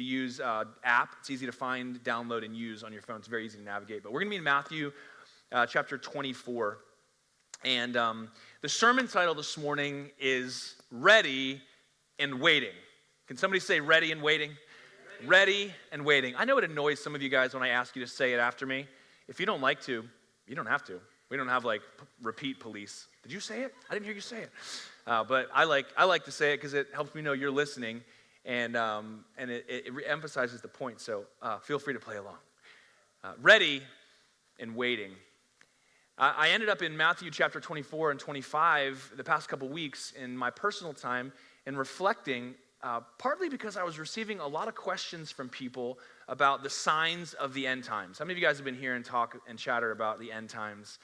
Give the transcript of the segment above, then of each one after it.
use app. It's easy to find, download, and use on your phone. It's very easy to navigate. But we're going to be in Matthew chapter 24. And the sermon title this morning is Ready and Waiting. Can somebody say ready and waiting? Ready and waiting. I know it annoys some of you guys when I ask you to say it after me. If you don't like to, you don't have to. We don't have like repeat police. Did you say it? I didn't hear you say it. But I like to say it because it helps me know you're listening, and it emphasizes the point. So feel free to play along. Ready and waiting. I ended up in Matthew chapter 24 and 25 the past couple weeks in my personal time and reflecting, partly because I was receiving a lot of questions from people about the signs of the end times. How many of you guys have been here and talk and chatter about the end times?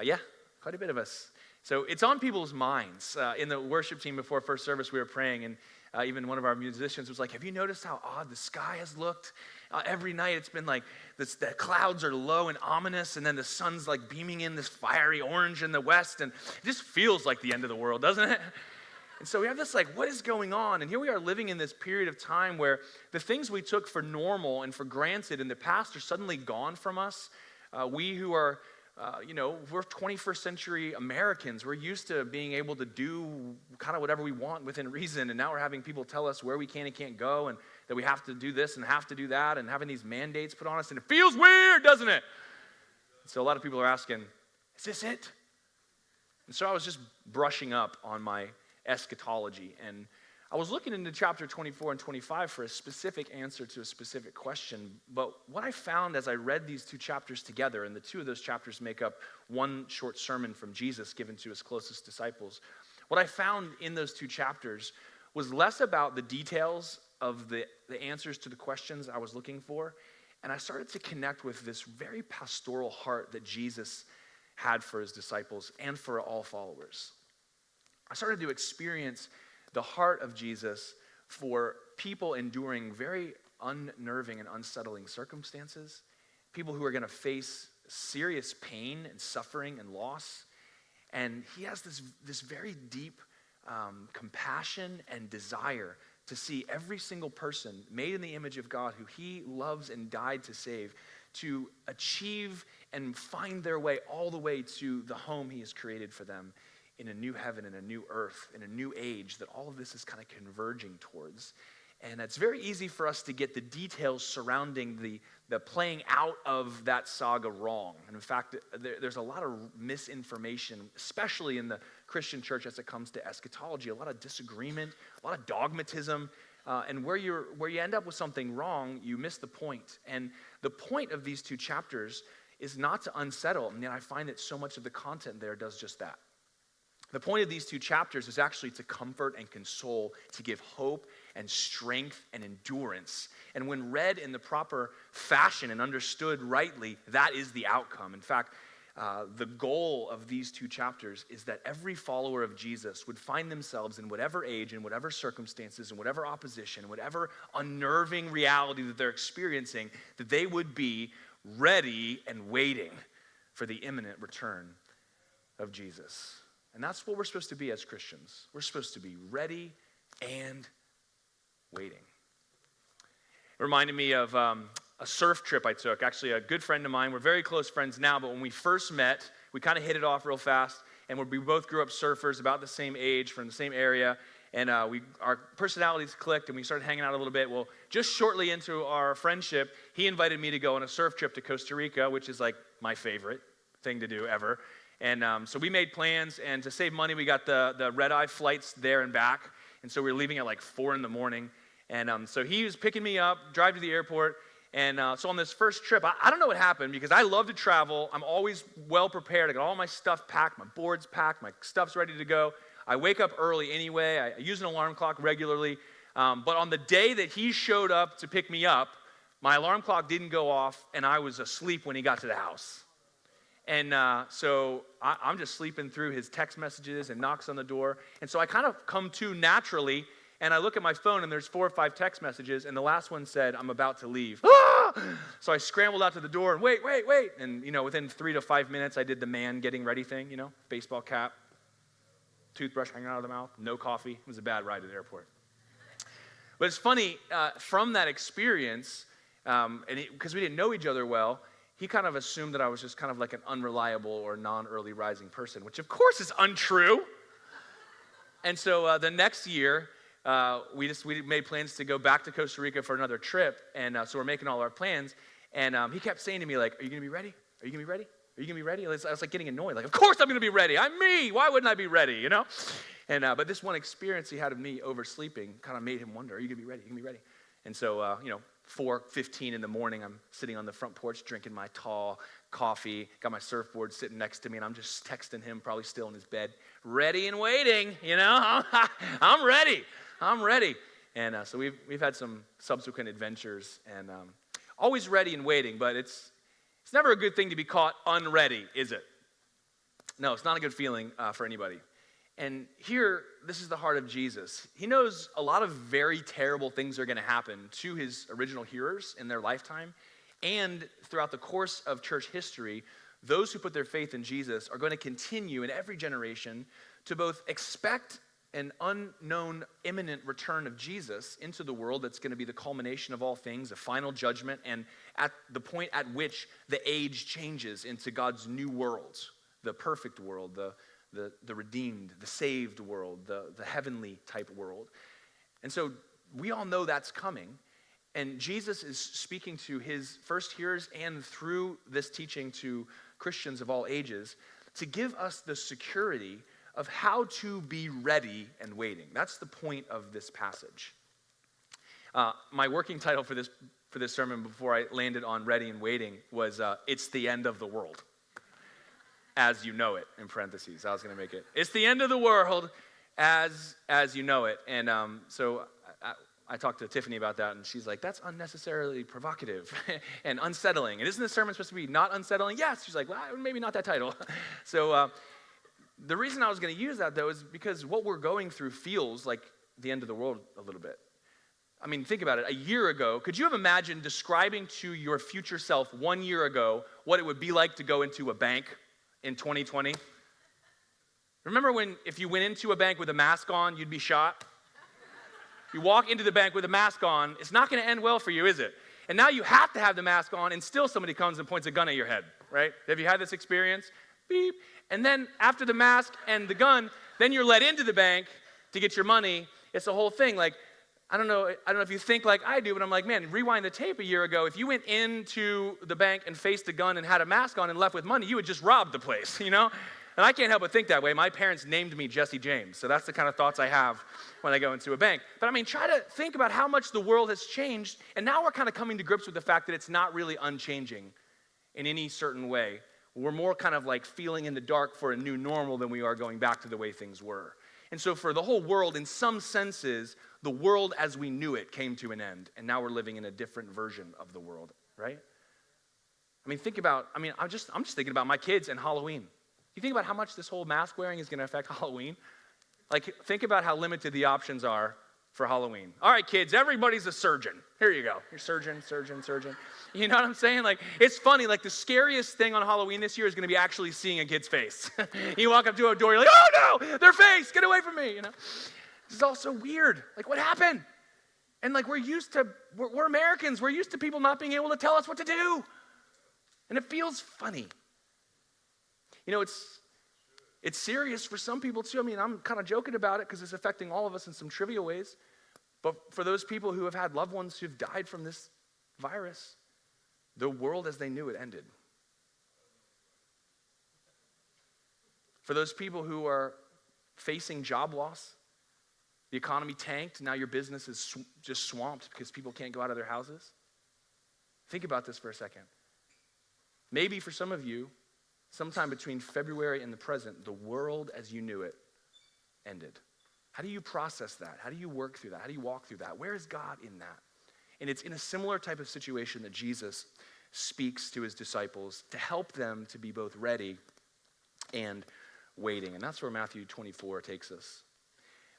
Yeah, quite a bit of us. So it's on people's minds. In the worship team before first service, we were praying, and even one of our musicians was like, have you noticed how odd the sky has looked? Every night it's been like the clouds are low and ominous, and then the sun's like beaming in this fiery orange in the west, and it just feels like the end of the world, doesn't it? And so we have this like, what is going on? And here we are living in this period of time where the things we took for normal and for granted in the past are suddenly gone from us. We who are we're 21st century Americans. We're used to being able to do kind of whatever we want within reason, and now we're having people tell us where we can and can't go, and that we have to do this and have to do that, and having these mandates put on us, and it feels weird, doesn't it? So a lot of people are asking, is this it? And so I was just brushing up on my eschatology, and I was looking into chapter 24 and 25 for a specific answer to a specific question, but what I found as I read these two chapters together, and the two of those chapters make up one short sermon from Jesus given to his closest disciples, what I found in those two chapters was less about the details of the answers to the questions I was looking for, and I started to connect with this very pastoral heart that Jesus had for his disciples and for all followers. I started to experience the heart of Jesus for people enduring very unnerving and unsettling circumstances, people who are going to face serious pain and suffering and loss. And he has this very deep compassion and desire to see every single person made in the image of God who he loves and died to save, to achieve and find their way all the way to the home he has created for them in a new heaven and a new earth, in a new age, that all of this is kind of converging towards. And it's very easy for us to get the details surrounding the playing out of that saga wrong. And in fact, there's a lot of misinformation, especially in the Christian church as it comes to eschatology, a lot of disagreement, a lot of dogmatism, and where you end up with something wrong, you miss the point. And the point of these two chapters is not to unsettle, and yet I find that so much of the content there does just that. The point of these two chapters is actually to comfort and console, to give hope and strength and endurance. And when read in the proper fashion and understood rightly, that is the outcome. In fact, the goal of these two chapters is that every follower of Jesus would find themselves in whatever age, in whatever circumstances, in whatever opposition, whatever unnerving reality that they're experiencing, that they would be ready and waiting for the imminent return of Jesus. And that's what we're supposed to be as Christians. We're supposed to be ready and waiting. It reminded me of a surf trip I took. Actually, a good friend of mine. We're very close friends now, but when we first met, we kind of hit it off real fast. And we both grew up surfers, about the same age, from the same area. And our personalities clicked, and we started hanging out a little bit. Well, just shortly into our friendship, he invited me to go on a surf trip to Costa Rica, which is like my favorite thing to do ever. And so we made plans, and to save money, we got the red-eye flights there and back. And so we were leaving at like 4 a.m. And so he was picking me up, drive to the airport. And so on this first trip, I don't know what happened, because I love to travel. I'm always well prepared. I got all my stuff packed, my board's packed, my stuff's ready to go. I wake up early anyway. I use an alarm clock regularly. But on the day that he showed up to pick me up, my alarm clock didn't go off, and I was asleep when he got to the house. And so I'm just sleeping through his text messages and knocks on the door. And so I kind of come to naturally, and I look at my phone, and there's 4 or 5 text messages, and the last one said, "I'm about to leave." Ah! So I scrambled out to the door and wait. And, within 3 to 5 minutes, I did the man getting ready thing, baseball cap, toothbrush hanging out of the mouth, no coffee. It was a bad ride to the airport. But it's funny, from that experience, because we didn't know each other well, he kind of assumed that I was just kind of like an unreliable or non-early rising person, which of course is untrue. And so the next year, we made plans to go back to Costa Rica for another trip, and so we're making all our plans. And he kept saying to me, like, "Are you gonna be ready? Are you gonna be ready? Are you gonna be ready?" I was like getting annoyed, like, "Of course I'm gonna be ready. I'm me. Why wouldn't I be ready?" You know. And but this one experience he had of me oversleeping kind of made him wonder, "Are you gonna be ready? Are you gonna be ready?" And so 4:15 in the morning, I'm sitting on the front porch drinking my tall coffee, got my surfboard sitting next to me, and I'm just texting him, probably still in his bed, ready and waiting, I'm ready. I'm ready. And so we've had some subsequent adventures, and always ready and waiting, but it's never a good thing to be caught unready, is it? No, it's not a good feeling for anybody. And here, this is the heart of Jesus. He knows a lot of very terrible things are going to happen to his original hearers in their lifetime. And throughout the course of church history, those who put their faith in Jesus are going to continue in every generation to both expect an unknown imminent return of Jesus into the world that's going to be the culmination of all things, a final judgment, and at the point at which the age changes into God's new world, the perfect world, the redeemed, the saved world, the heavenly type world. And so we all know that's coming. And Jesus is speaking to his first hearers and through this teaching to Christians of all ages to give us the security of how to be ready and waiting. That's the point of this passage. My working title for this sermon before I landed on ready and waiting was "It's the End of the World." As you know it, in parentheses. I was going to make it. It's the end of the world as you know it. And so I talked to Tiffany about that, and she's like, "That's unnecessarily provocative and unsettling. And isn't this sermon supposed to be not unsettling?" Yes. She's like, "Well, maybe not that title." So the reason I was going to use that, though, is because what we're going through feels like the end of the world a little bit. I mean, think about it. A year ago, could you have imagined describing to your future self 1 year ago what it would be like to go into a bank in 2020? Remember when if you went into a bank with a mask on, you'd be shot? You walk into the bank with a mask on, it's not going to end well for you, is it? And now you have to have the mask on, and still somebody comes and points a gun at your head, right? Have you had this experience? Beep. And then after the mask and the gun, then you're let into the bank to get your money. It's a whole thing. Like, I don't know if you think like I do, but I'm like, man, rewind the tape a year ago. If you went into the bank and faced a gun and had a mask on and left with money, you would just rob the place, And I can't help but think that way. My parents named me Jesse James, so that's the kind of thoughts I have when I go into a bank. But I mean, try to think about how much the world has changed, and now we're kind of coming to grips with the fact that it's not really unchanging in any certain way. We're more kind of like feeling in the dark for a new normal than we are going back to the way things were. And so for the whole world, in some senses, the world as we knew it came to an end, and now we're living in a different version of the world, right? I mean, I'm just thinking about my kids and Halloween. You think about how much this whole mask wearing is going to affect Halloween? Like, think about how limited the options are for Halloween. All right, kids, everybody's a surgeon. Here you go. You're surgeon. You know what I'm saying? Like, it's funny. Like, the scariest thing on Halloween this year is going to be actually seeing a kid's face. You walk up to a door, you're like, "Oh no, their face, get away from me," This is all so weird. Like, what happened? And like, we're Americans. We're used to people not being able to tell us what to do. And it feels funny. It's serious for some people too. I mean, I'm kind of joking about it because it's affecting all of us in some trivial ways. But for those people who have had loved ones who've died from this virus, the world as they knew it ended. For those people who are facing job loss, the economy tanked, now your business is just swamped because people can't go out of their houses. Think about this for a second. Maybe for some of you, sometime between February and the present, the world as you knew it ended. How do you process that? How do you work through that? How do you walk through that? Where is God in that? And it's in a similar type of situation that Jesus speaks to his disciples to help them to be both ready and waiting. And that's where Matthew 24 takes us.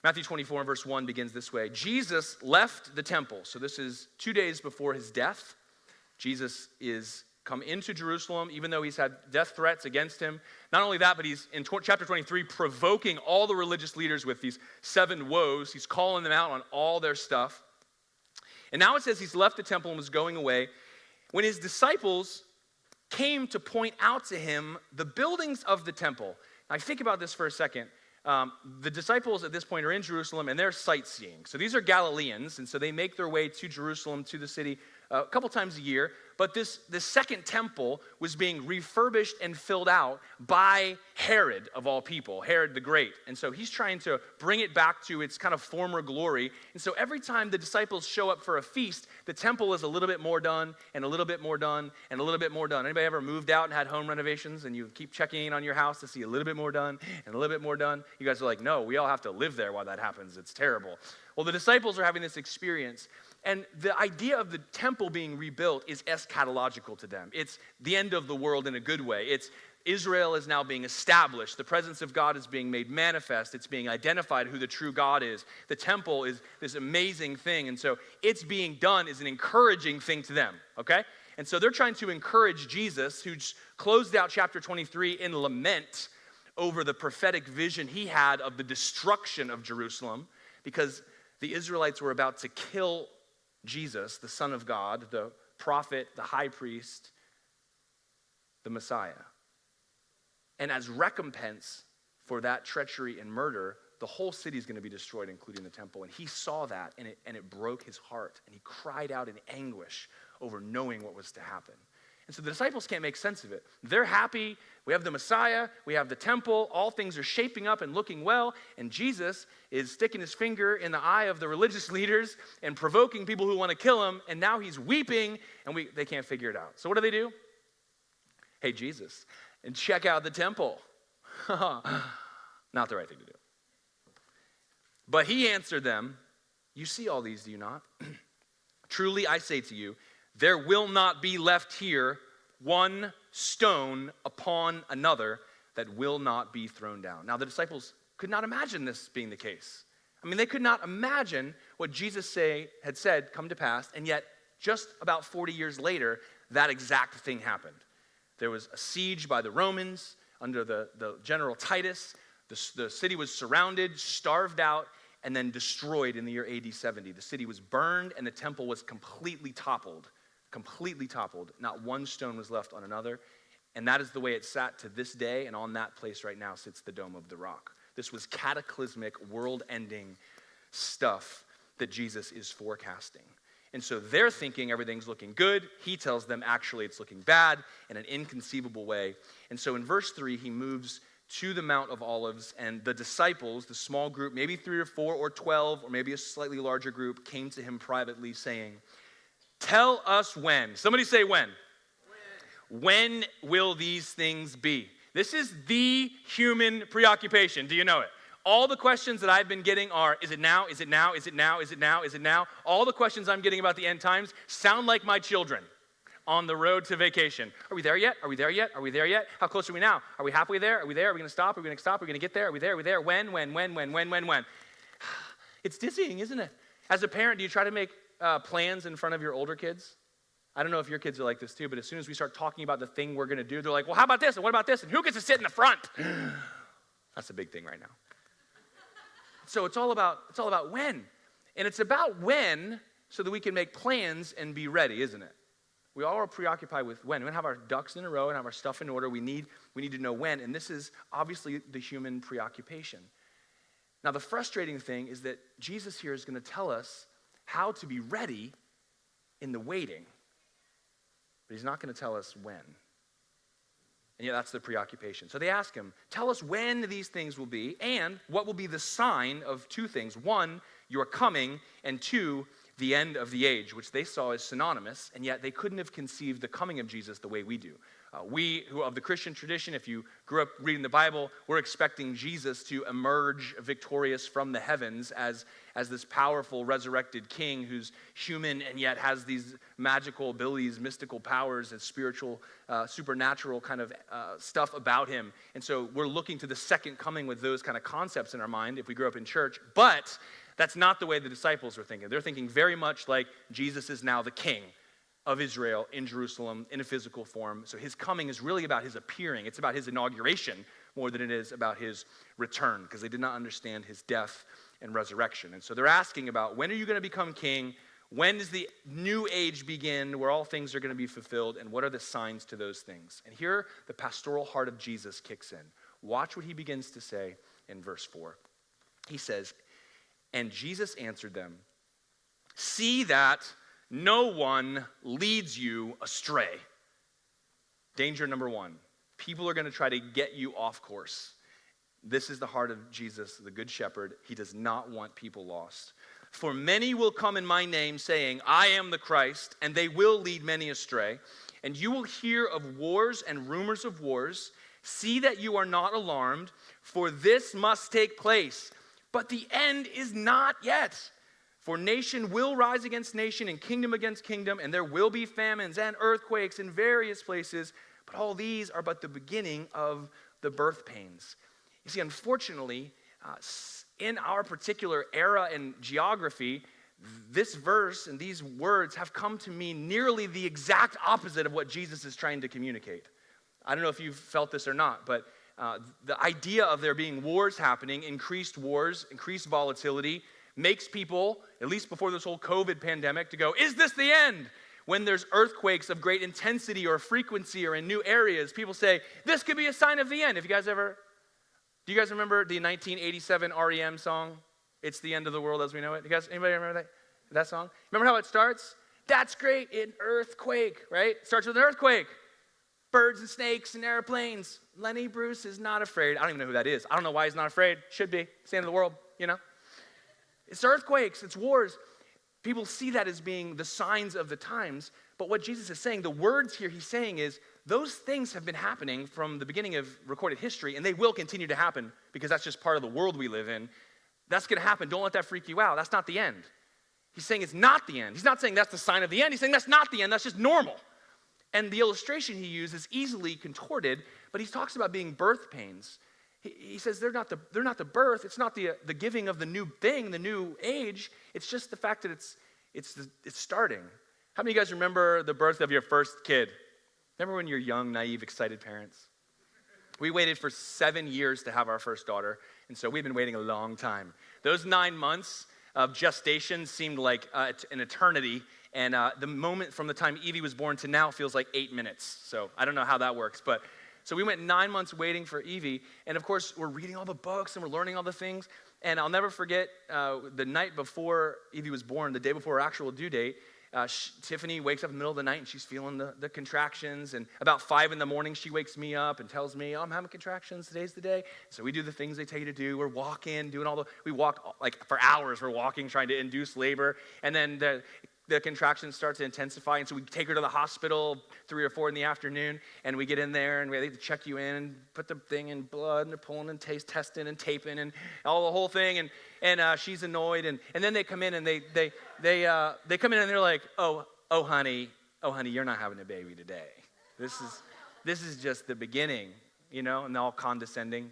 Matthew 24 verse 1 begins this way. Jesus left the temple. So this is 2 days before his death. Jesus is come into Jerusalem, even though he's had death threats against him. Not only that, but he's in chapter 23 provoking all the religious leaders with these 7 woes. He's calling them out on all their stuff. And now it says he's left the temple and was going away when his disciples came to point out to him the buildings of the temple. Now, think about this for a second. The disciples at this point are in Jerusalem and they're sightseeing. So these are Galileans, and so they make their way to Jerusalem, to the city, a couple times a year. But this second temple was being refurbished and filled out by Herod, of all people, Herod the Great. And so he's trying to bring it back to its kind of former glory. And so every time the disciples show up for a feast, the temple is a little bit more done, and a little bit more done, and a little bit more done. Anybody ever moved out and had home renovations, and you keep checking in on your house to see a little bit more done, and a little bit more done? You guys are like, no, we all have to live there while that happens. It's terrible. Well, the disciples are having this experience. And the idea of the temple being rebuilt is eschatological to them. It's the end of the world in a good way. It's Israel is now being established. The presence of God is being made manifest. It's being identified who the true God is. The temple is this amazing thing. And so it's being done is an encouraging thing to them, okay? And so they're trying to encourage Jesus, who closed out chapter 23 in lament over the prophetic vision he had of the destruction of Jerusalem, because the Israelites were about to kill Jesus, the Son of God, the prophet, the high priest, the Messiah. And as recompense for that treachery and murder, the whole city is going to be destroyed, including the temple. And he saw that, and it broke his heart. And he cried out in anguish over knowing what was to happen. And so the disciples can't make sense of it. They're happy. We have the Messiah. We have the temple. All things are shaping up and looking well. And Jesus is sticking his finger in the eye of the religious leaders and provoking people who want to kill him. And now he's weeping, and they can't figure it out. So what do? Hey, Jesus, and check out the temple. Not the right thing to do. But he answered them, you see all these, do you not? Truly, I say to you, there will not be left here one stone upon another that will not be thrown down. Now, the disciples could not imagine this being the case. I mean, they could not imagine what Jesus had said come to pass, and yet just about 40 years later, that exact thing happened. There was a siege by the Romans under the General Titus. The city was surrounded, starved out, and then destroyed in the year AD 70. The city was burned, and the temple was completely toppled. Not one stone was left on another. And that is the way it sat to this day, and on that place right now sits the Dome of the Rock. This was cataclysmic, world-ending stuff that Jesus is forecasting. And so they're thinking everything's looking good. He tells them actually it's looking bad in an inconceivable way. And so in verse 3, he moves to the Mount of Olives, and the disciples, the small group, maybe 3 or 4 or 12, or maybe a slightly larger group, came to him privately saying, tell us when. Somebody say when. When will these things be? This is the human preoccupation. Do you know it? All the questions that I've been getting are, is it now? Is it now? Is it now? Is it now? Is it now? All the questions I'm getting about the end times sound like my children on the road to vacation. Are we there yet? Are we there yet? Are we there yet? How close are we now? Are we halfway there? Are we there? Are we going to stop? Are we going to stop? Are we going to get there? Are we there? Are we there? When? It's dizzying, isn't it? As a parent, do you try to make plans in front of your older kids? I don't know if your kids are like this too, but as soon as we start talking about the thing we're going to do, they're like, well, how about this? And what about this? And who gets to sit in the front? That's a big thing right now. So it's all about when. And it's about when so that we can make plans and be ready, isn't it? We all are preoccupied with when. We want to have our ducks in a row and have our stuff in order. We need to know when. And this is obviously the human preoccupation. Now, the frustrating thing is that Jesus here is going to tell us how to be ready in the waiting. But he's not going to tell us when. And yet that's the preoccupation. So they ask him, tell us when these things will be, and what will be the sign of 2 things. 1, your coming, and 2, the end of the age, which they saw as synonymous, and yet they couldn't have conceived the coming of Jesus the way we do. We who of the Christian tradition, if you grew up reading the Bible, we're expecting Jesus to emerge victorious from the heavens as this powerful resurrected king who's human and yet has these magical abilities, mystical powers, and spiritual, supernatural kind of stuff about him. And so we're looking to the second coming with those kind of concepts in our mind if we grew up in church. But that's not the way the disciples were thinking. They're thinking very much like Jesus is now the king of Israel in Jerusalem in a physical form. So his coming is really about his appearing. It's about his inauguration more than it is about his return, because they did not understand his death and resurrection. And so they're asking about, when are you going to become king? When does the new age begin where all things are going to be fulfilled, and what are the signs to those things? And here the pastoral heart of Jesus kicks in. Watch what he begins to say in verse 4. He says, "And Jesus answered them, 'See that no one leads you astray.'" Danger number one. People are going to try to get you off course. This is the heart of Jesus, the Good Shepherd. He does not want people lost. "For many will come in my name, saying, 'I am the Christ,' and they will lead many astray. And you will hear of wars and rumors of wars. See that you are not alarmed, for this must take place. But the end is not yet. For nation will rise against nation, and kingdom against kingdom, and there will be famines and earthquakes in various places. But all these are but the beginning of the birth pains." You see, unfortunately, in our particular era and geography, this verse and these words have come to mean nearly the exact opposite of what Jesus is trying to communicate. I don't know if you've felt this or not, but the idea of there being wars happening, increased wars, increased volatility, makes people, at least before this whole COVID pandemic, to go, is this the end? When there's earthquakes of great intensity or frequency or in new areas, people say, this could be a sign of the end. Do you guys remember the 1987 REM song, "It's the End of the World as We Know It"? Anybody remember that song? Remember how it starts? That's great, an earthquake, right? It starts with an earthquake. Birds and snakes and airplanes. Lenny Bruce is not afraid. I don't even know who that is. I don't know why he's not afraid. Should be. It's the end of the world, you know? It's earthquakes, it's wars. People see that as being the signs of the times, but what Jesus is saying, the words here he's saying is, those things have been happening from the beginning of recorded history, and they will continue to happen because that's just part of the world we live in. That's going to happen. Don't let that freak you out. That's not the end. He's saying it's not the end. He's not saying that's the sign of the end. He's saying that's not the end. That's just normal. And the illustration he used is easily contorted, but he talks about being birth pains. He says they're not the birth. It's not the giving of the new thing, the new age. It's just the fact that it's starting. How many of you guys remember the birth of your first kid? Remember when you're young, naive, excited parents? We waited for 7 years to have our first daughter, and so we've been waiting a long time. Those 9 months of gestation seemed like an eternity, and the moment from the time Evie was born to now feels like 8 minutes. So I don't know how that works, but so we went 9 months waiting for Evie, and of course we're reading all the books and we're learning all the things. And I'll never forget the night before Evie was born, the day before her actual due date. Tiffany wakes up in the middle of the night and she's feeling the contractions, and about 5 a.m, she wakes me up and tells me, "Oh, I'm having contractions, today's the day." So we do the things they tell you to do. We're walking, we walk like for hours, we're walking, trying to induce labor, and then the contractions start to intensify, and so we take her to the hospital 3 or 4 in the afternoon, and we get in there, and they have to check you in, and put the thing in blood, and they're pulling and testing and taping and all the whole thing, and she's annoyed, and then they come in and they come in and they're like, oh honey, you're not having a baby today. This is just the beginning, and they're all condescending,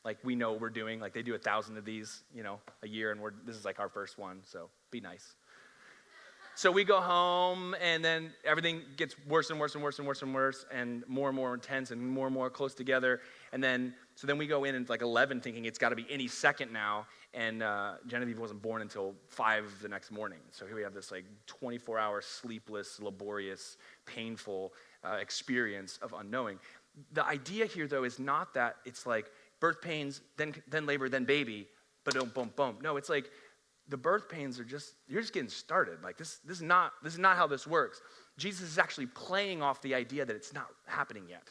like we know what we're doing, like they do 1,000 of these, a year, and this is like our first one, so be nice. So we go home, and then everything gets worse and worse and worse and worse and worse, and more intense and more close together. And then we go in at like 11 thinking it's got to be any second now, and Genevieve wasn't born until 5 the next morning. So here we have this like 24-hour sleepless, laborious, painful experience of unknowing. The idea here, though, is not that it's like birth pains, then labor, then baby, but boom. No, it's like the birth pains you're just getting started. Like this is not how this works. Jesus is actually playing off the idea that it's not happening yet.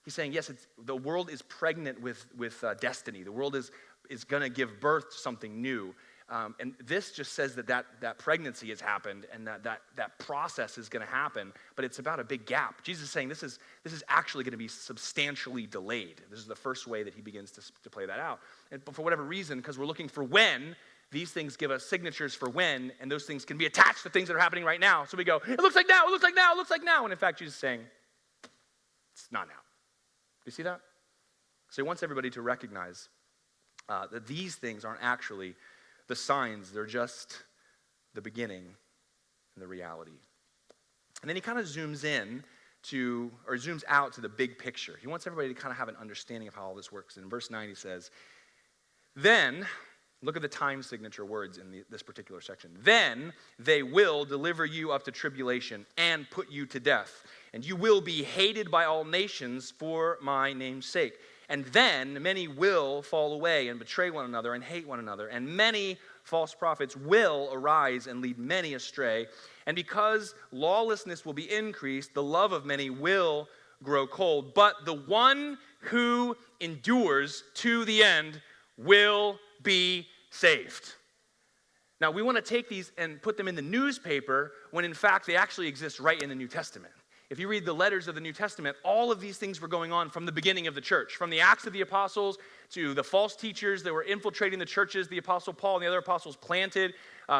He's saying, yes, the world is pregnant with destiny. The world is going to give birth to something new. And this just says that pregnancy has happened, and that process is going to happen, but it's about a big gap. Jesus is saying this is actually going to be substantially delayed. This is the first way that he begins to play that out. And for whatever reason, because we're looking for when, these things give us signatures for when, and those things can be attached to things that are happening right now. So we go, it looks like now, it looks like now, it looks like now. And in fact, Jesus is saying, it's not now. Do you see that? So he wants everybody to recognize that these things aren't actually the signs. They're just the beginning and the reality. And then he kind of zooms out to the big picture. He wants everybody to kind of have an understanding of how all this works. And in verse 9 he says, Then Look at the time signature words in this particular section. Then they will deliver you up to tribulation and put you to death, and you will be hated by all nations for my name's sake. And then many will fall away and betray one another and hate one another, and many false prophets will arise and lead many astray. And because lawlessness will be increased, the love of many will grow cold. But the one who endures to the end will be saved. Now, we want to take these and put them in the newspaper when in fact they actually exist right in the New Testament. If you read the letters of the New Testament, all of these things were going on from the beginning of the church, from the Acts of the Apostles to the false teachers that were infiltrating the churches the Apostle Paul and the other apostles planted,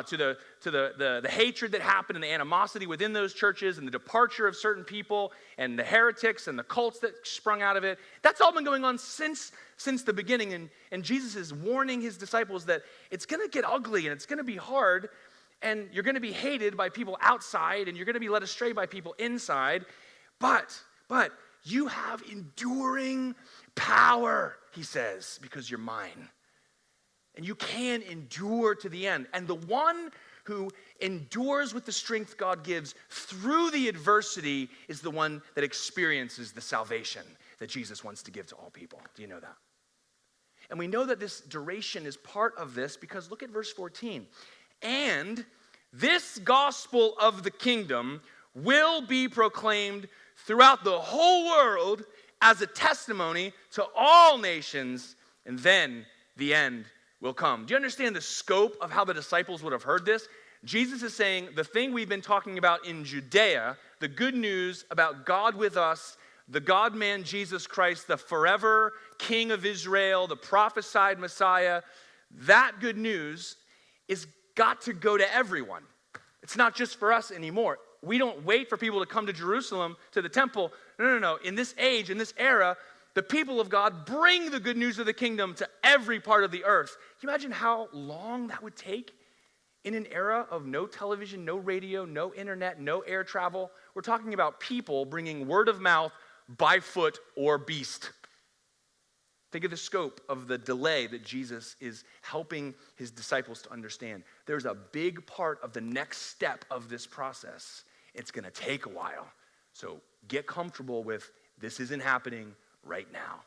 to the hatred that happened and the animosity within those churches and the departure of certain people and the heretics and the cults that sprung out of it. That's all been going on since the beginning. And Jesus is warning his disciples that it's going to get ugly and it's going to be hard. And you're going to be hated by people outside, and you're going to be led astray by people inside. But you have enduring power, he says, because you're mine. And you can endure to the end. And the one who endures with the strength God gives through the adversity is the one that experiences the salvation that Jesus wants to give to all people. Do you know that? And we know that this duration is part of this because look at verse 14. And this gospel of the kingdom will be proclaimed throughout the whole world as a testimony to all nations, and then the end will come. Do you understand the scope of how the disciples would have heard this? Jesus is saying the thing we've been talking about in Judea, the good news about God with us, the God-man Jesus Christ, the forever King of Israel, the prophesied Messiah, that good news is got to go to everyone. It's not just for us anymore. We don't wait for people to come to Jerusalem, to the temple. No. In this age, in this era, the people of God bring the good news of the kingdom to every part of the earth. Can you imagine how long that would take in an era of no television, no radio, no internet, no air travel? We're talking about people bringing word of mouth by foot or beast. Think of the scope of the delay that Jesus is helping his disciples to understand. There's a big part of the next step of this process. It's going to take a while. So get comfortable with this isn't happening right now.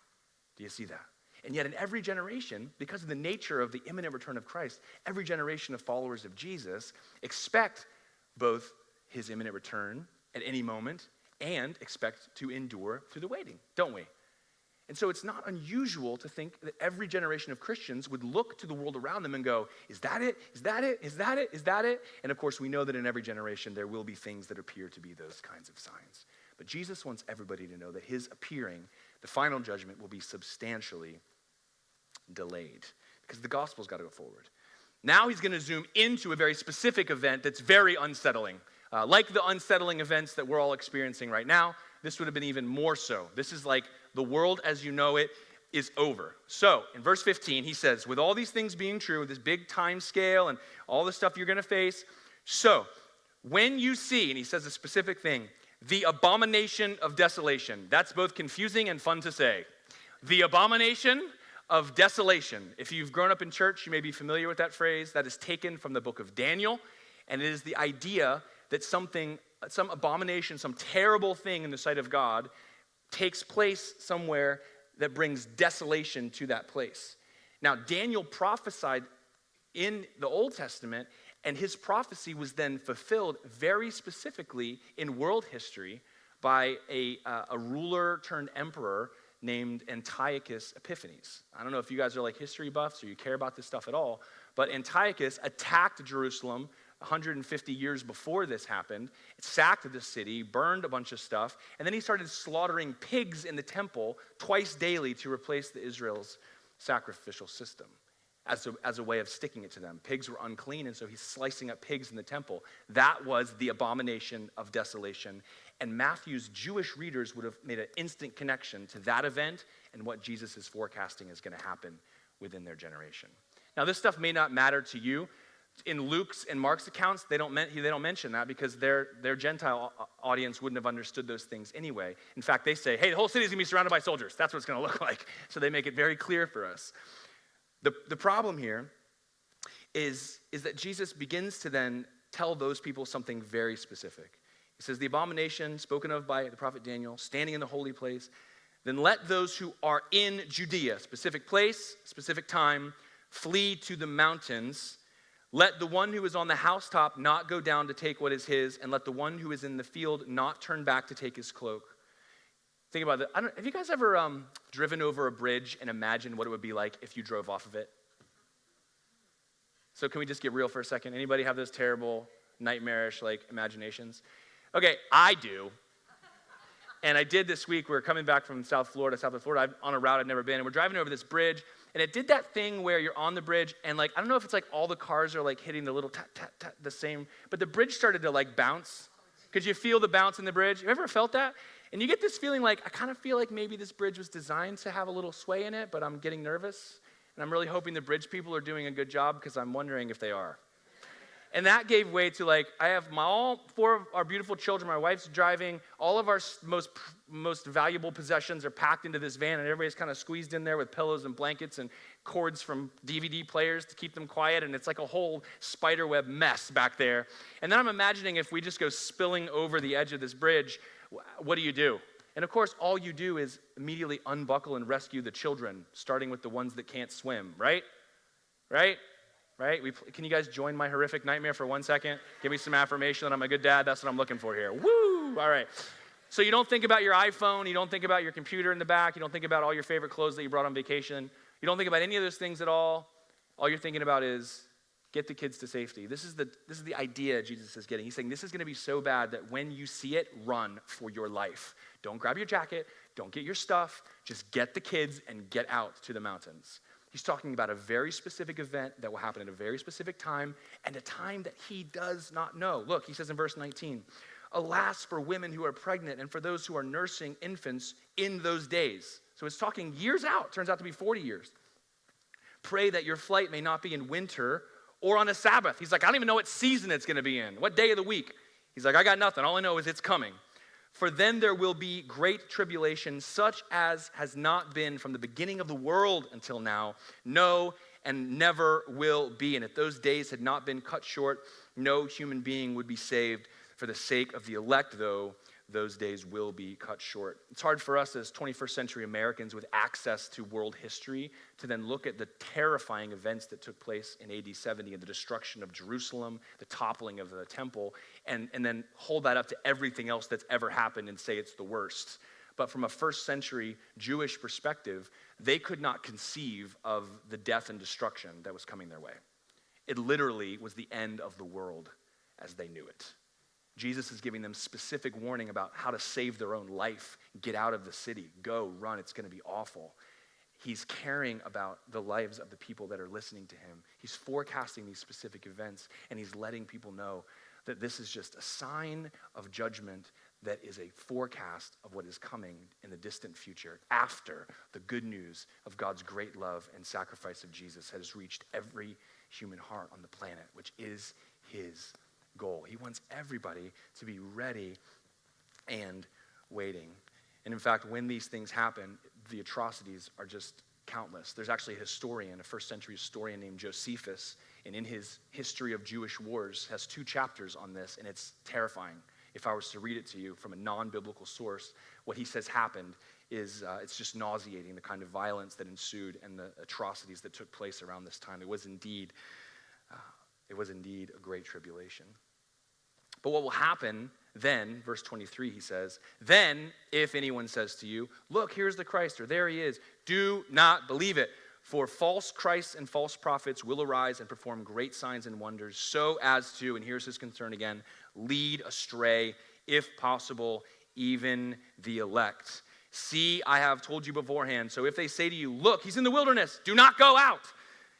Do you see that? And yet in every generation, because of the nature of the imminent return of Christ, every generation of followers of Jesus expect both his imminent return at any moment and expect to endure through the waiting, don't we? And so it's not unusual to think that every generation of Christians would look to the world around them and go, is that it? Is that it? Is that it? Is that it? And of course, we know that in every generation, there will be things that appear to be those kinds of signs. But Jesus wants everybody to know that his appearing, the final judgment, will be substantially delayed because the gospel's got to go forward. Now he's going to zoom into a very specific event that's very unsettling. Like the unsettling events that we're all experiencing right now, this would have been even more so. This is like the world as you know it is over. So in verse 15, he says, with all these things being true, this big time scale and all the stuff you're going to face, so when you see, and he says a specific thing, the abomination of desolation. That's both confusing and fun to say. The abomination of desolation. If you've grown up in church, you may be familiar with that phrase. That is taken from the book of Daniel, and it is the idea that some abomination, some terrible thing in the sight of God takes place somewhere that brings desolation to that place. Now, Daniel prophesied in the Old Testament, and his prophecy was then fulfilled very specifically in world history by a ruler turned emperor named Antiochus Epiphanes. I don't know if you guys are like history buffs or you care about this stuff at all, but Antiochus attacked Jerusalem 150 years before this happened, sacked the city, burned a bunch of stuff, and then he started slaughtering pigs in the temple twice daily to replace the Israel's sacrificial system as a way of sticking it to them. Pigs were unclean, and so he's slicing up pigs in the temple. That was the abomination of desolation, and Matthew's Jewish readers would have made an instant connection to that event and what Jesus is forecasting is going to happen within their generation. Now, this stuff may not matter to you. In Luke's and Mark's accounts, they don't mention that because their Gentile audience wouldn't have understood those things anyway. In fact, they say, hey, the whole city's going to be surrounded by soldiers. That's what it's going to look like. So they make it very clear for us. The problem here is that Jesus begins to then tell those people something very specific. He says, the abomination spoken of by the prophet Daniel, standing in the holy place, then let those who are in Judea, specific place, specific time, flee to the mountains. Let the one who is on the housetop not go down to take what is his, and let the one who is in the field not turn back to take his cloak. Think about that. Have you guys ever driven over a bridge and imagined what it would be like if you drove off of it? So can we just get real for a second? Anybody have those terrible, nightmarish, imaginations? Okay, I do. And I did this week. We were coming back from south of Florida, on a route I've never been, and we're driving over this bridge, and it did that thing where you're on the bridge, and I don't know if it's all the cars are hitting the little tat, tat, tat, the same, but the bridge started to bounce. Could you feel the bounce in the bridge? You ever felt that? And you get this feeling I kind of feel like maybe this bridge was designed to have a little sway in it, but I'm getting nervous. And I'm really hoping the bridge people are doing a good job because I'm wondering if they are. And that gave way to I have all four of our beautiful children, my wife's driving, all of our most valuable possessions are packed into this van, and everybody's kind of squeezed in there with pillows and blankets and cords from DVD players to keep them quiet, and it's like a whole spiderweb mess back there. And then I'm imagining if we just go spilling over the edge of this bridge, what do you do? And of course, all you do is immediately unbuckle and rescue the children, starting with the ones that can't swim, right? Right? Can you guys join my horrific nightmare for 1 second? Give me some affirmation that I'm a good dad. That's what I'm looking for here. Woo! All right. So you don't think about your iPhone. You don't think about your computer in the back. You don't think about all your favorite clothes that you brought on vacation. You don't think about any of those things at all. All you're thinking about is get the kids to safety. This is the idea Jesus is getting. He's saying this is going to be so bad that when you see it, run for your life. Don't grab your jacket. Don't get your stuff. Just get the kids and get out to the mountains. He's talking about a very specific event that will happen at a very specific time and a time that he does not know. Look, he says in verse 19, alas for women who are pregnant and for those who are nursing infants in those days. So it's talking years out. Turns out to be 40 years. Pray that your flight may not be in winter or on a Sabbath. He's like, I don't even know what season it's going to be in, what day of the week. He's like, I got nothing. All I know is it's coming. For then there will be great tribulation, such as has not been from the beginning of the world until now, no, and never will be. And if those days had not been cut short, no human being would be saved. For the sake of the elect, though, those days will be cut short. It's hard for us as 21st century Americans with access to world history to then look at the terrifying events that took place in AD 70 and the destruction of Jerusalem, the toppling of the temple, and then hold that up to everything else that's ever happened and say it's the worst. But from a first century Jewish perspective, they could not conceive of the death and destruction that was coming their way. It literally was the end of the world as they knew it. Jesus is giving them specific warning about how to save their own life, get out of the city, go, run, it's going to be awful. He's caring about the lives of the people that are listening to him. He's forecasting these specific events, and he's letting people know that this is just a sign of judgment that is a forecast of what is coming in the distant future after the good news of God's great love and sacrifice of Jesus has reached every human heart on the planet, which is his goal. He wants everybody to be ready and waiting. And in fact, when these things happen, the atrocities are just countless. There's actually a first century historian named Josephus, and in his History of Jewish Wars has 2 chapters on this, and it's terrifying. If I was to read it to you from a non-biblical source, what he says happened is it's just nauseating, the kind of violence that ensued and the atrocities that took place around this time. It was indeed a great tribulation. But what will happen then, verse 23, he says, then if anyone says to you, look, here's the Christ, or there he is, do not believe it. For false Christs and false prophets will arise and perform great signs and wonders, so as to, and here's his concern again, lead astray, if possible, even the elect. See, I have told you beforehand. So if they say to you, look, he's in the wilderness, do not go out.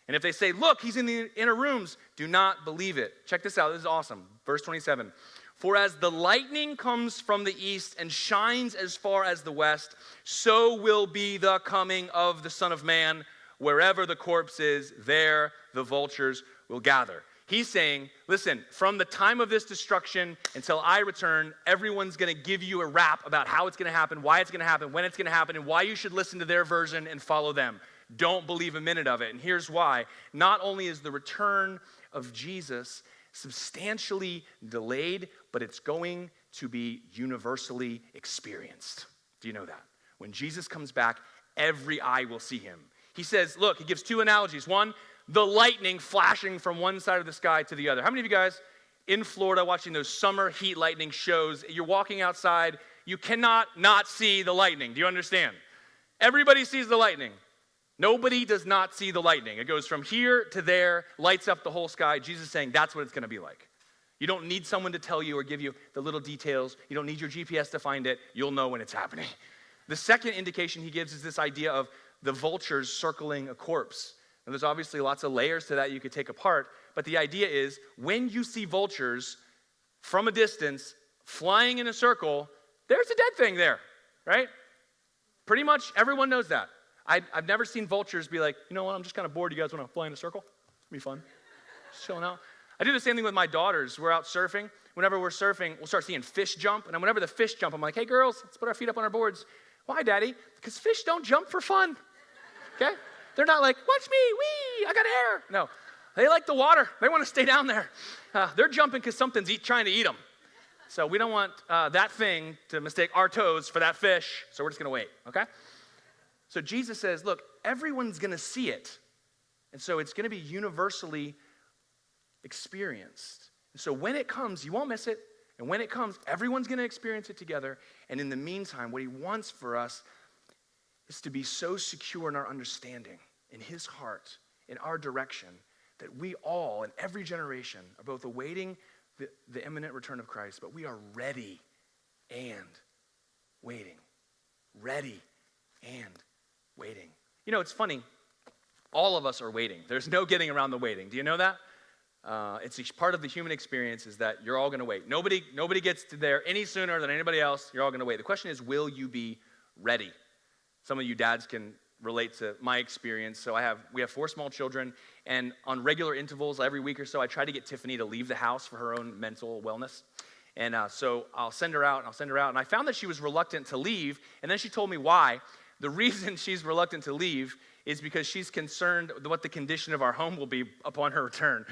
And if they say, look, he's in the inner rooms, do not believe it. Check this out. This is awesome. Verse 27. For as the lightning comes from the east and shines as far as the west, so will be the coming of the Son of Man. Wherever the corpse is, there the vultures will gather. He's saying, listen, from the time of this destruction until I return, everyone's going to give you a rap about how it's going to happen, why it's going to happen, when it's going to happen, and why you should listen to their version and follow them. don't believe a minute of it. And here's why. Not only is the return of Jesus substantially delayed, but it's going to be universally experienced. Do you know that? When Jesus comes back, every eye will see him. He says, look, he gives two analogies. One, the lightning flashing from one side of the sky to the other. How many of you guys in Florida watching those summer heat lightning shows, you're walking outside, you cannot not see the lightning. Do you understand? Everybody sees the lightning. Nobody does not see the lightning. It goes from here to there, lights up the whole sky. Jesus is saying that's what it's going to be like. You don't need someone to tell you or give you the little details. You don't need your GPS to find it. You'll know when it's happening. The second indication he gives is this idea of the vultures circling a corpse. And there's obviously lots of layers to that you could take apart. But the idea is when you see vultures from a distance flying in a circle, there's a dead thing there, right? Pretty much everyone knows that. I've never seen vultures be like, you know what, I'm just kind of bored. You guys want to fly in a circle? It'll be fun. Just chilling out. I do the same thing with my daughters. We're out surfing. Whenever we're surfing, we'll start seeing fish jump. And whenever the fish jump, I'm like, hey, girls, let's put our feet up on our boards. Why, Daddy? Because fish don't jump for fun, okay? They're not like, watch me, wee, I got air. No, they like the water. They want to stay down there. They're jumping because something's trying to eat them. So we don't want that thing to mistake our toes for that fish, so we're just going to wait, okay? So Jesus says, look, everyone's going to see it. And so it's going to be universally experienced. And so when it comes, you won't miss it. And when it comes, everyone's going to experience it together. And in the meantime, what he wants for us is to be so secure in our understanding, in his heart, in our direction, that we all, in every generation, are both awaiting the imminent return of Christ, but we are ready and waiting. Ready and waiting. You know, it's funny. All of us are waiting. There's no getting around the waiting. Do you know that? It's part of the human experience is that you're all going to wait. Nobody gets to there any sooner than anybody else. You're all going to wait. The question is, will you be ready? Some of you dads can relate to my experience. So we have 4 small children, and on regular intervals, every week or so, I try to get Tiffany to leave the house for her own mental wellness. And so I'll send her out, and I found that she was reluctant to leave, and then she told me why. The reason she's reluctant to leave is because she's concerned what the condition of our home will be upon her return.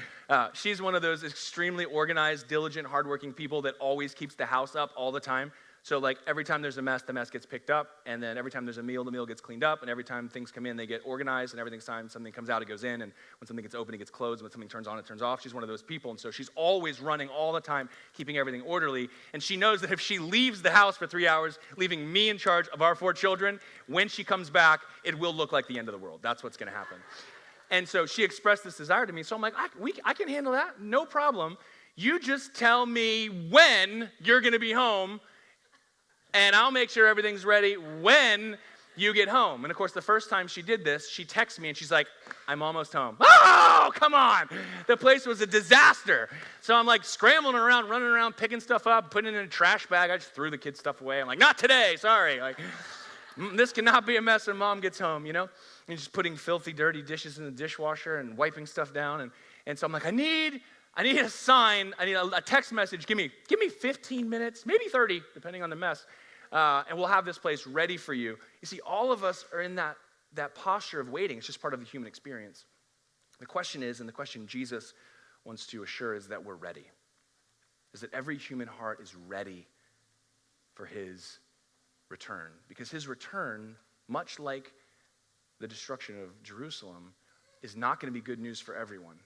She's one of those extremely organized, diligent, hardworking people that always keeps the house up all the time. So like every time there's a mess, the mess gets picked up, and then every time there's a meal, the meal gets cleaned up, and every time things come in, they get organized, and every time something comes out, it goes in, and when something gets open, it gets closed, when something turns on, it turns off. She's one of those people, and so she's always running all the time, keeping everything orderly, and she knows that if she leaves the house for 3 hours, leaving me in charge of our 4 children, when she comes back, it will look like the end of the world. That's what's going to happen. And so she expressed this desire to me, so I'm like, I can handle that, no problem. You just tell me when you're going to be home, and I'll make sure everything's ready when you get home. And of course, the first time she did this, she texts me and she's like, I'm almost home. Oh, come on. The place was a disaster. So I'm like scrambling around, running around, picking stuff up, putting it in a trash bag. I just threw the kids' stuff away. I'm like, not today, sorry. Like, this cannot be a mess when mom gets home, you know? And just putting filthy, dirty dishes in the dishwasher and wiping stuff down. And so I'm like, I need a sign. I need a text message. Give me 15 minutes, maybe 30, depending on the mess. And we'll have this place ready for you. You see, all of us are in that posture of waiting. It's just part of the human experience. The question is, and the question Jesus wants to assure is that we're ready. Is that every human heart is ready for his return. Because his return, much like the destruction of Jerusalem, is not going to be good news for everyone.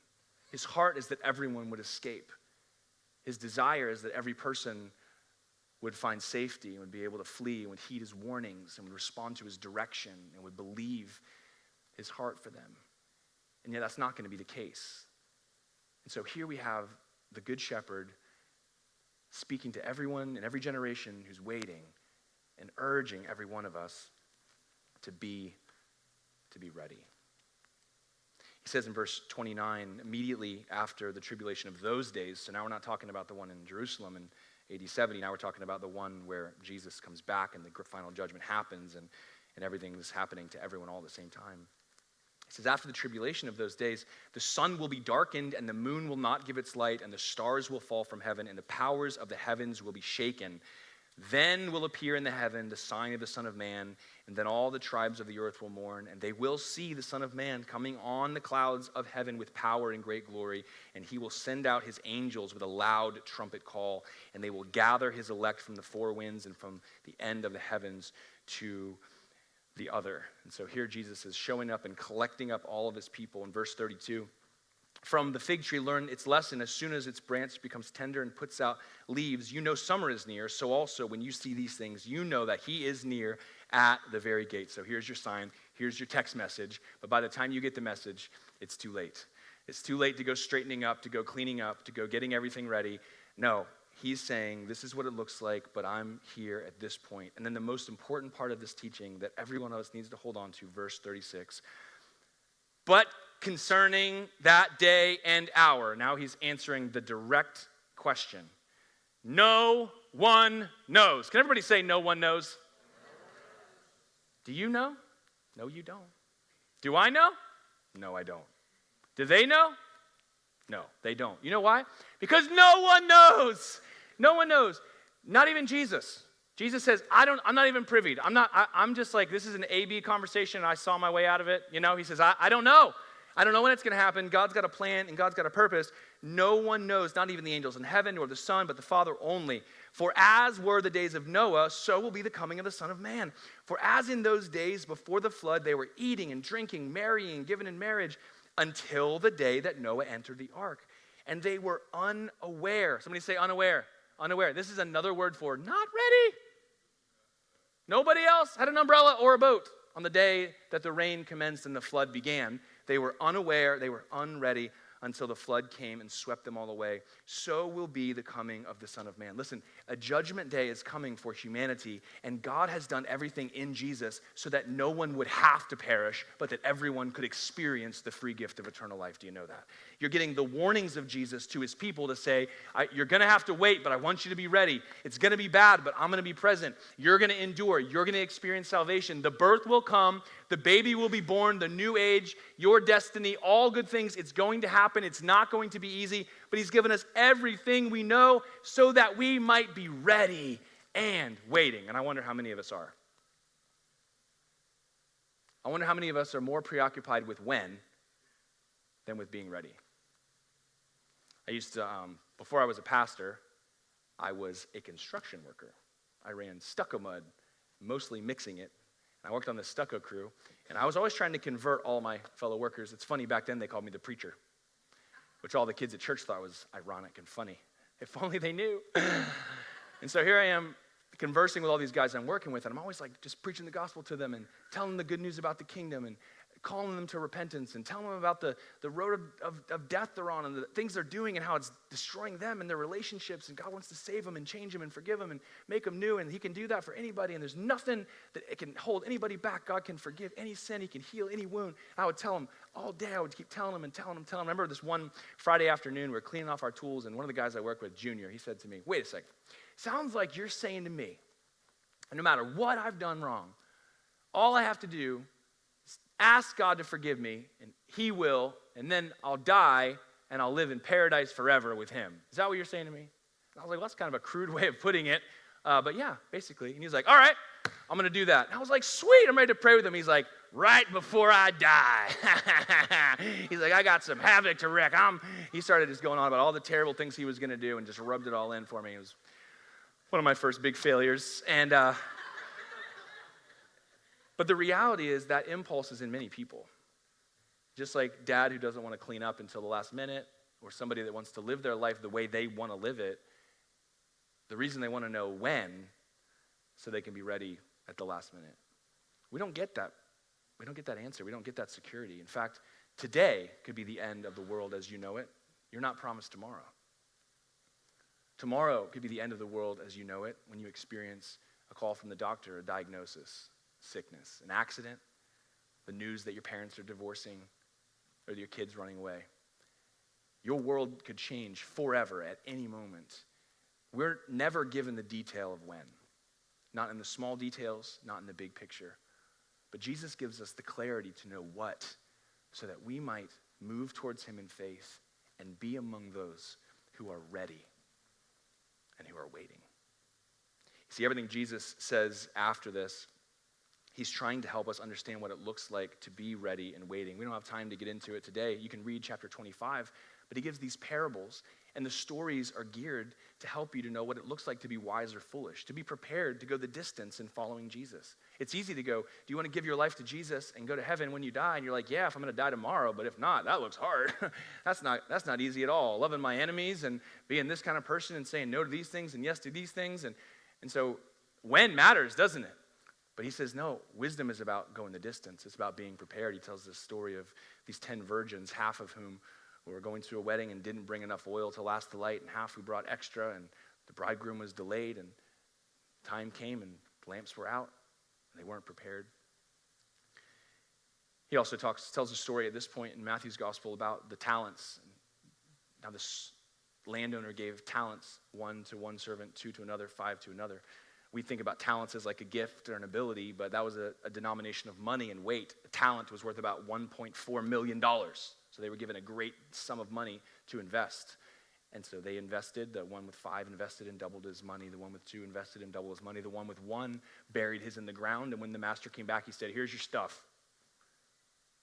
His heart is that everyone would escape. His desire is that every person would find safety and would be able to flee and would heed his warnings and would respond to his direction and would believe his heart for them. And yet that's not going to be the case. And so here we have the Good Shepherd speaking to everyone in every generation who's waiting and urging every one of us to be ready. He says in verse 29, immediately after the tribulation of those days, so now we're not talking about the one in Jerusalem and AD 70, now we're talking about the one where Jesus comes back and the final judgment happens and everything is happening to everyone all at the same time. He says, after the tribulation of those days, the sun will be darkened and the moon will not give its light and the stars will fall from heaven and the powers of the heavens will be shaken. Then will appear in the heaven the sign of the Son of Man, and then all the tribes of the earth will mourn, and they will see the Son of Man coming on the clouds of heaven with power and great glory, and he will send out his angels with a loud trumpet call, and they will gather his elect from the four winds and from the end of the heavens to the other. And so here Jesus is showing up and collecting up all of his people in verse 32. From the fig tree, learn its lesson. As soon as its branch becomes tender and puts out leaves, you know summer is near. So also, when you see these things, you know that he is near at the very gate. So here's your sign. Here's your text message. But by the time you get the message, it's too late. It's too late to go straightening up, to go cleaning up, to go getting everything ready. No, he's saying, this is what it looks like, but I'm here at this point. And then the most important part of this teaching that every one of us needs to hold on to, verse 36. But concerning that day and hour, now he's answering the direct question. No one knows. Can everybody say no one knows? Do you know? No, you don't. Do I know? No, I don't. Do they know? No, they don't. You know why? Because no one knows. No one knows. Not even Jesus. Jesus says, I'm not even privy. I'm just like, this is an A-B conversation, and I saw my way out of it. You know, he says, I don't know. I don't know when it's going to happen. God's got a plan, and God's got a purpose. No one knows, not even the angels in heaven, nor the Son, but the Father only. For as were the days of Noah, so will be the coming of the Son of Man. For as in those days before the flood, they were eating and drinking, marrying, given in marriage, until the day that Noah entered the ark. And they were unaware. Somebody say unaware. Unaware. This is another word for not ready. Nobody else had an umbrella or a boat on the day that the rain commenced and the flood began. They were unaware, they were unready until the flood came and swept them all away. So will be the coming of the Son of Man. Listen, a judgment day is coming for humanity, and God has done everything in Jesus so that no one would have to perish, but that everyone could experience the free gift of eternal life. Do you know that? You're getting the warnings of Jesus to his people to say, you're going to have to wait, but I want you to be ready. It's going to be bad, but I'm going to be present. You're going to endure. You're going to experience salvation. The birth will come. The baby will be born. The new age, your destiny, all good things. It's going to happen. It's not going to be easy, but he's given us everything we know so that we might be ready and waiting. And I wonder how many of us are. I wonder how many of us are more preoccupied with when than with being ready. I used to, before I was a pastor, I was a construction worker. I ran stucco mud, mostly mixing it. And I worked on the stucco crew, and I was always trying to convert all my fellow workers. It's funny, back then they called me the preacher, which all the kids at church thought was ironic and funny. If only they knew. And so here I am conversing with all these guys I'm working with, and I'm always like just preaching the gospel to them and telling them the good news about the kingdom and calling them to repentance and telling them about the road of death they're on and the things they're doing and how it's destroying them and their relationships, and God wants to save them and change them and forgive them and make them new, and he can do that for anybody, and there's nothing that it can hold anybody back. God can forgive any sin. He can heal any wound. I would tell them all day. I would keep telling them and telling them. I remember this one Friday afternoon, we were cleaning off our tools, and one of the guys I work with, Junior, he said to me, wait a second, sounds like you're saying to me, no matter what I've done wrong, all I have to do ask God to forgive me, and he will, and then I'll die, and I'll live in paradise forever with him. Is that what you're saying to me? And I was like, well, that's kind of a crude way of putting it, but yeah, basically. And he's like, all right, I'm going to do that. And I was like, sweet, I'm ready to pray with him. He's like, right before I die. He's like, I got some havoc to wreak. He started just going on about all the terrible things he was going to do and just rubbed it all in for me. It was one of my first big failures, and but the reality is that impulse is in many people. Just like dad who doesn't want to clean up until the last minute, or somebody that wants to live their life the way they want to live it, the reason they want to know when, so they can be ready at the last minute. We don't get that. We don't get that answer. We don't get that security. In fact, today could be the end of the world as you know it. You're not promised tomorrow. Tomorrow could be the end of the world as you know it when you experience a call from the doctor, a diagnosis, sickness, an accident, the news that your parents are divorcing, or your kids running away. Your world could change forever at any moment. We're never given the detail of when. Not in the small details, not in the big picture. But Jesus gives us the clarity to know what, so that we might move towards him in faith and be among those who are ready and who are waiting. See, everything Jesus says after this, he's trying to help us understand what it looks like to be ready and waiting. We don't have time to get into it today. You can read chapter 25, but he gives these parables, and the stories are geared to help you to know what it looks like to be wise or foolish, to be prepared to go the distance in following Jesus. It's easy to go, do you want to give your life to Jesus and go to heaven when you die? And you're like, yeah, if I'm going to die tomorrow, but if not, that looks hard. That's not easy at all. Loving my enemies and being this kind of person and saying no to these things and yes to these things. And so when matters, doesn't it? But he says, no, wisdom is about going the distance. It's about being prepared. He tells this story of these 10 virgins, half of whom were going to a wedding and didn't bring enough oil to last the light, and half who brought extra, and the bridegroom was delayed, and time came, and the lamps were out, and they weren't prepared. He also tells a story at this point in Matthew's gospel about the talents. Now this landowner gave talents, 1 to one servant, 2 to another, 5 to another. We think about talents as like a gift or an ability, but that was a denomination of money and weight. A talent was worth about $1.4 million. So they were given a great sum of money to invest. And so they invested. The one with 5 invested and doubled his money. The one with 2 invested and doubled his money. The one with 1 buried his in the ground. And when the master came back, he said, here's your stuff.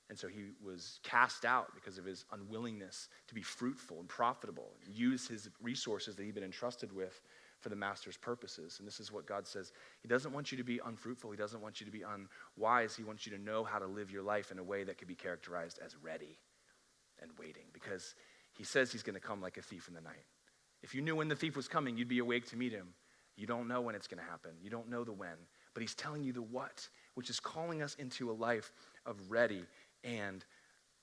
And so he was cast out because of his unwillingness to be fruitful and profitable and use his resources that he'd been entrusted with for the master's purposes. And this is what God says. He doesn't want you to be unfruitful. He doesn't want you to be unwise. He wants you to know how to live your life in a way that could be characterized as ready and waiting, because he says he's going to come like a thief in the night. If you knew when the thief was coming, you'd be awake to meet him. You don't know when it's going to happen. You don't know the when, but he's telling you the what, which is calling us into a life of ready and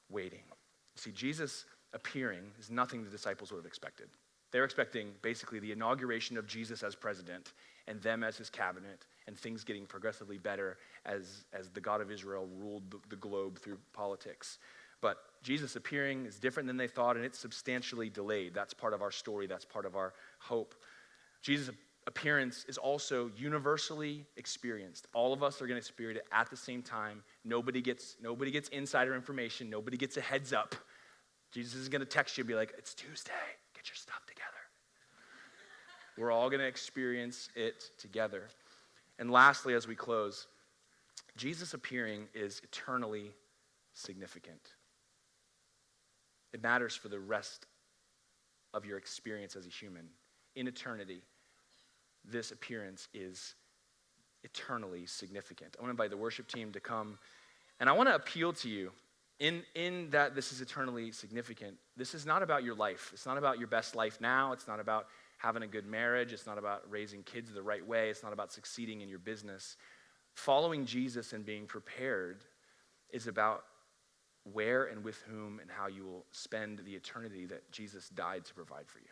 waiting. See, Jesus appearing is nothing the disciples would have expected. They're expecting basically the inauguration of Jesus as president and them as his cabinet and things getting progressively better as the God of Israel ruled the globe through politics. But Jesus appearing is different than they thought, and it's substantially delayed. That's part of our story. That's part of our hope. Jesus' appearance is also universally experienced. All of us are going to experience it at the same time. Nobody gets insider information. Nobody gets a heads up. Jesus is going to text you and be like, it's Tuesday. Get your stuff together. We're all going to experience it together. And lastly, as we close, Jesus appearing is eternally significant. It matters for the rest of your experience as a human. In eternity, this appearance is eternally significant. I want to invite the worship team to come, and I want to appeal to you in that this is eternally significant. This is not about your life. It's not about your best life now. It's not about having a good marriage. It's not about raising kids the right way. It's not about succeeding in your business. Following Jesus and being prepared is about where and with whom and how you will spend the eternity that Jesus died to provide for you.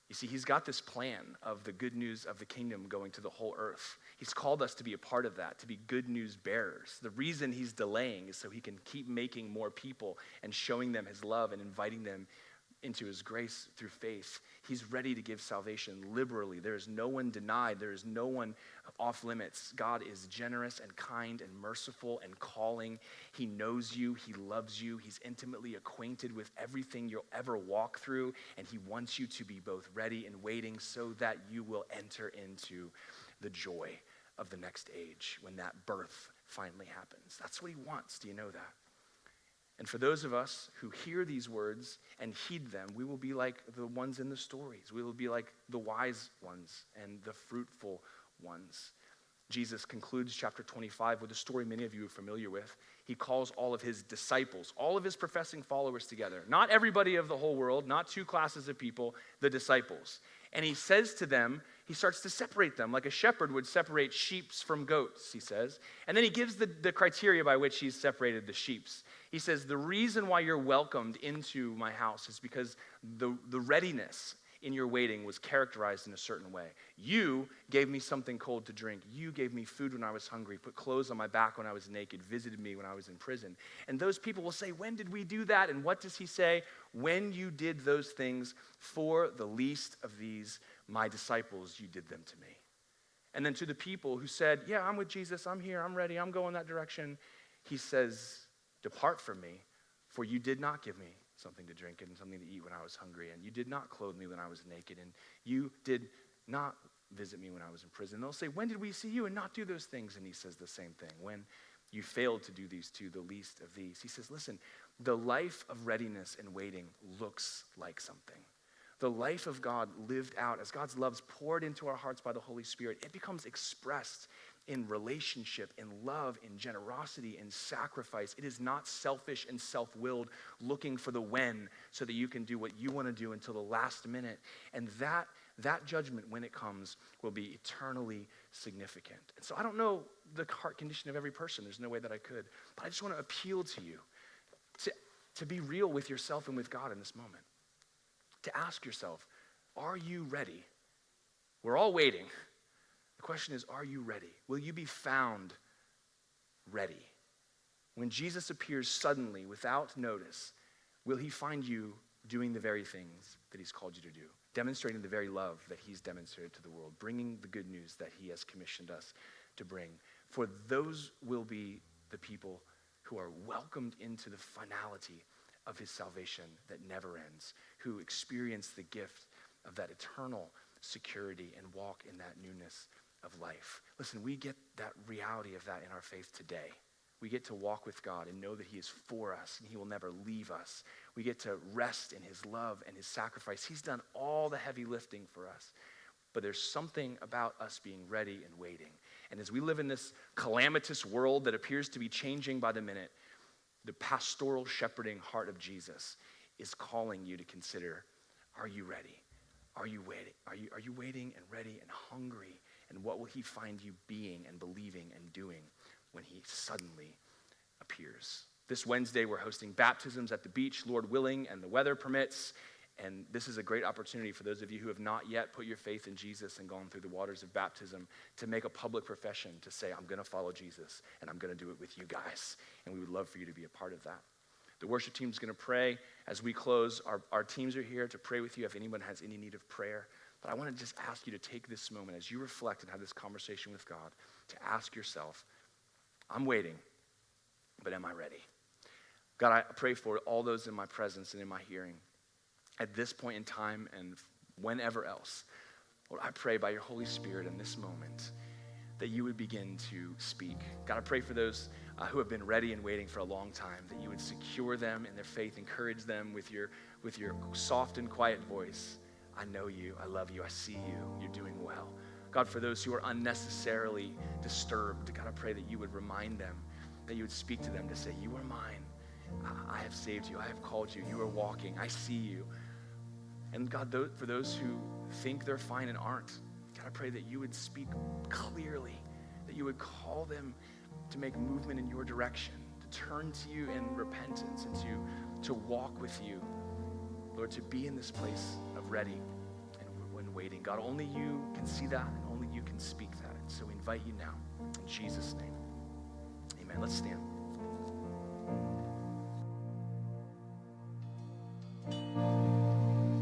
You see, he's got this plan of the good news of the kingdom going to the whole earth. He's called us to be a part of that, to be good news bearers. The reason he's delaying is so he can keep making more people and showing them his love and inviting them into his grace through faith. He's ready to give salvation liberally. There is no one denied. There is no one off limits. God is generous and kind and merciful and calling. He knows you. He loves you. He's intimately acquainted with everything you'll ever walk through, and he wants you to be both ready and waiting so that you will enter into the joy of the next age when that birth finally happens. That's what he wants. Do you know that? And for those of us who hear these words and heed them, we will be like the ones in the stories. We will be like the wise ones and the fruitful ones. Jesus concludes chapter 25 with a story many of you are familiar with. He calls all of his disciples, all of his professing followers together. Not everybody of the whole world, not 2 classes of people, the disciples. And he says to them, he starts to separate them like a shepherd would separate sheep from goats, he says. And then he gives the criteria by which he's separated the sheep. He says, the reason why you're welcomed into my house is because the readiness in your waiting was characterized in a certain way. You gave me something cold to drink. You gave me food when I was hungry, put clothes on my back when I was naked, visited me when I was in prison. And those people will say, when did we do that? And what does he say? When you did those things for the least of these, my disciples, you did them to me. And then to the people who said, yeah, I'm with Jesus, I'm here, I'm ready, I'm going that direction, he says, depart from me, for you did not give me something to drink and something to eat when I was hungry, and you did not clothe me when I was naked, and you did not visit me when I was in prison. They'll say, when did we see you and not do those things? And he says the same thing. When you failed to do these to the least of these. He says, listen, the life of readiness and waiting looks like something. The life of God lived out as God's love's poured into our hearts by the Holy Spirit, it becomes expressed in relationship, in love, in generosity, in sacrifice. It is not selfish and self-willed, looking for the when so that you can do what you want to do until the last minute. And that judgment, when it comes, will be eternally significant. And so I don't know the heart condition of every person. There's no way that I could. But I just want to appeal to you to be real with yourself and with God in this moment. To ask yourself, are you ready? We're all waiting. The question is, are you ready? Will you be found ready? When Jesus appears suddenly without notice, will he find you doing the very things that he's called you to do, demonstrating the very love that he's demonstrated to the world, bringing the good news that he has commissioned us to bring? For those will be the people who are welcomed into the finality of his salvation that never ends, who experience the gift of that eternal security and walk in that newness of life. Listen, we get that reality of that in our faith today. We get to walk with God and know that he is for us and he will never leave us. We get to rest in his love and his sacrifice. He's done all the heavy lifting for us. But there's something about us being ready and waiting. And as we live in this calamitous world that appears to be changing by the minute, the pastoral shepherding heart of Jesus is calling you to consider, are you ready? Are you waiting? Are you waiting and ready and hungry? And what will he find you being and believing and doing when he suddenly appears? This Wednesday, we're hosting baptisms at the beach, Lord willing, and the weather permits. And this is a great opportunity for those of you who have not yet put your faith in Jesus and gone through the waters of baptism to make a public profession, to say, I'm going to follow Jesus, and I'm going to do it with you guys. And we would love for you to be a part of that. The worship team is going to pray as we close. Our teams are here to pray with you if anyone has any need of prayer. But I want to just ask you to take this moment as you reflect and have this conversation with God to ask yourself, I'm waiting, but am I ready? God, I pray for all those in my presence and in my hearing at this point in time and whenever else. Lord, I pray by your Holy Spirit in this moment that you would begin to speak. God, I pray for those who have been ready and waiting for a long time, that you would secure them in their faith, encourage them with your soft and quiet voice. I know you, I love you, I see you, you're doing well. God, for those who are unnecessarily disturbed, God, I pray that you would remind them, that you would speak to them to say, you are mine. I have saved you, I have called you, you are walking, I see you. And God, for those who think they're fine and aren't, God, I pray that you would speak clearly, that you would call them to make movement in your direction, to turn to you in repentance and to walk with you. Lord, to be in this place of ready and waiting. God, only you can see that and only you can speak that. So we invite you now. In Jesus' name, amen. Let's stand.